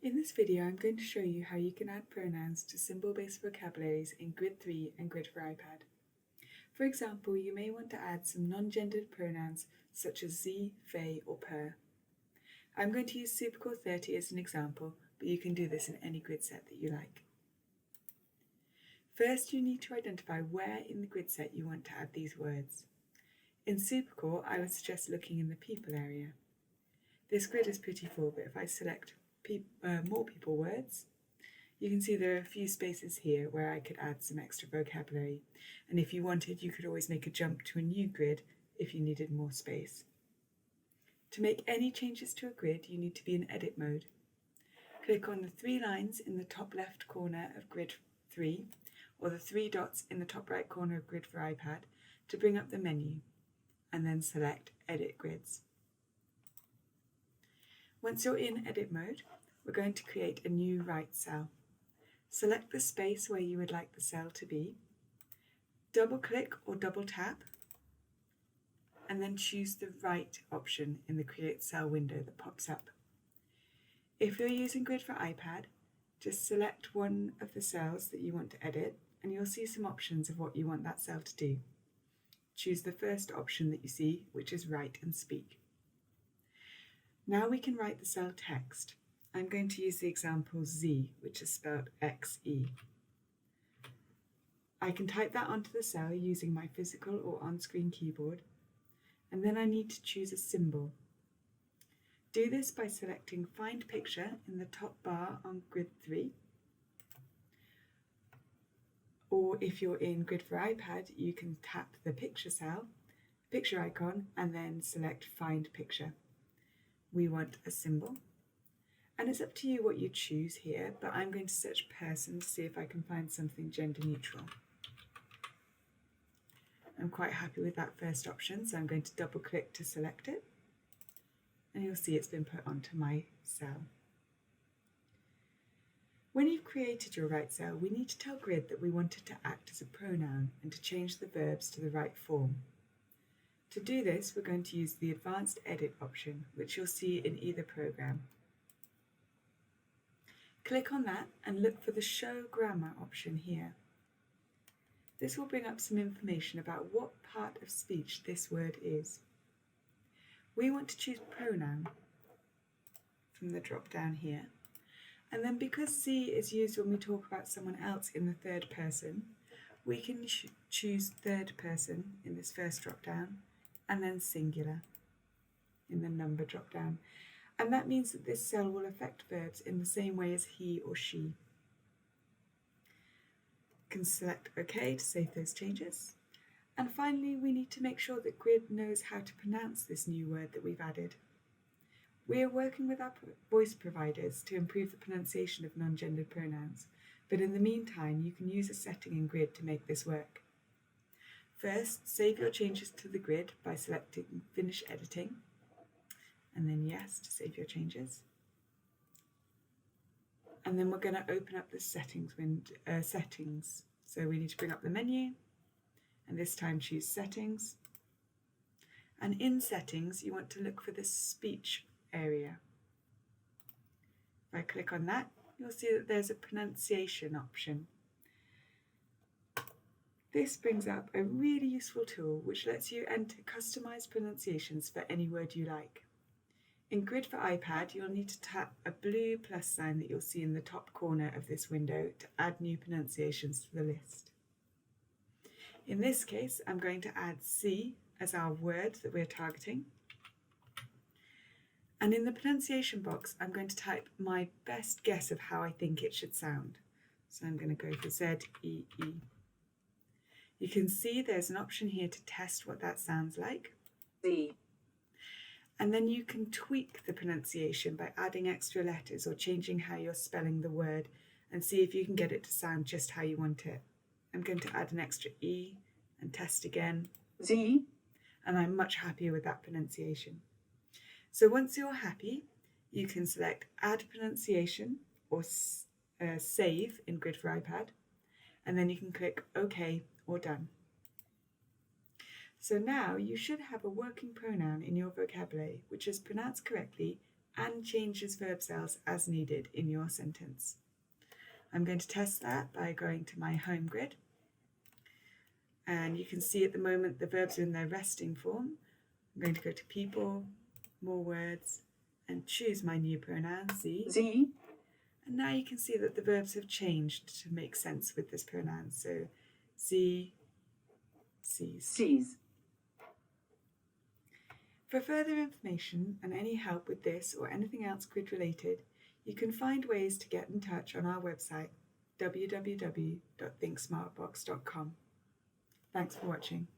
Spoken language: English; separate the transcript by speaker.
Speaker 1: In this video, I'm going to show you how you can add pronouns to symbol-based vocabularies in Grid 3 and Grid for iPad. For example, you may want to add some non-gendered pronouns such as ze, they, or per. I'm going to use Supercore 30 as an example, but you can do this in any grid set that you like. First, you need to identify where in the grid set you want to add these words. In Supercore, I would suggest looking in the people area. This grid is pretty full, but if I select more people words, you can see there are a few spaces here where I could add some extra vocabulary, and if you wanted, you could always make a jump to a new grid if you needed more space. To make any changes to a grid, you need to be in edit mode. Click on the three lines in the top left corner of Grid 3 or the three dots in the top right corner of Grid for iPad to bring up the menu, and then select Edit Grids. Once you're in edit mode, we're going to create a new right cell. Select the space where you would like the cell to be, double click or double tap, and then choose the right option in the Create Cell window that pops up. If you're using Grid for iPad, just select one of the cells that you want to edit, and you'll see some options of what you want that cell to do. Choose the first option that you see, which is Write and Speak. Now we can write the cell text. I'm going to use the example Z, which is spelled XE. I can type that onto the cell using my physical or on-screen keyboard, and then I need to choose a symbol. Do this by selecting Find Picture in the top bar on Grid 3, or if you're in Grid for iPad, you can tap the picture cell, picture icon, and then select Find Picture. We want a symbol, and it's up to you what you choose here, but I'm going to search person to see if I can find something gender neutral. I'm quite happy with that first option, so I'm going to double click to select it, and you'll see it's been put onto my cell. When you've created your right cell, we need to tell Grid that we want it to act as a pronoun and to change the verbs to the right form. To do this, we're going to use the Advanced Edit option, which you'll see in either program. Click on that and look for the Show Grammar option here. This will bring up some information about what part of speech this word is. We want to choose pronoun from the drop down here, and then because C is used when we talk about someone else in the third person, we can choose third person in this first drop down, and then singular in the number drop down. And that means that this cell will affect verbs in the same way as he or she. You can select OK to save those changes. And finally, we need to make sure that Grid knows how to pronounce this new word that we've added. We are working with our voice providers to improve the pronunciation of non-gendered pronouns, but in the meantime, you can use a setting in Grid to make this work. First, save your changes to the grid by selecting Finish Editing, and then Yes to save your changes. And then we're going to open up the settings window. So we need to bring up the menu, and this time choose Settings. And in Settings, you want to look for the Speech area. If I click on that, you'll see that there's a pronunciation option. This brings up a really useful tool which lets you enter customized pronunciations for any word you like. In Grid for iPad, you'll need to tap a blue plus sign that you'll see in the top corner of this window to add new pronunciations to the list. In this case, I'm going to add C as our word that we're targeting. And in the pronunciation box, I'm going to type my best guess of how I think it should sound. So I'm going to go for Z-E-E. You can see there's an option here to test what that sounds like.
Speaker 2: Z.
Speaker 1: And then you can tweak the pronunciation by adding extra letters or changing how you're spelling the word and see if you can get it to sound just how you want it. I'm going to add an extra E and test again.
Speaker 2: Z.
Speaker 1: And I'm much happier with that pronunciation. So once you're happy, you can select Add Pronunciation or Save in Grid for iPad, and then you can click OK or Done. So now you should have a working pronoun in your vocabulary which is pronounced correctly and changes verb cells as needed in your sentence. I'm going to test that by going to my home grid. And you can see at the moment the verbs are in their resting form. I'm going to go to people, more words, and choose my new pronoun, sie. And now you can see that the verbs have changed to make sense with this pronoun. So, sie, sees. For further information and any help with this or anything else grid related, you can find ways to get in touch on our website, www.thinksmartbox.com. Thanks for watching.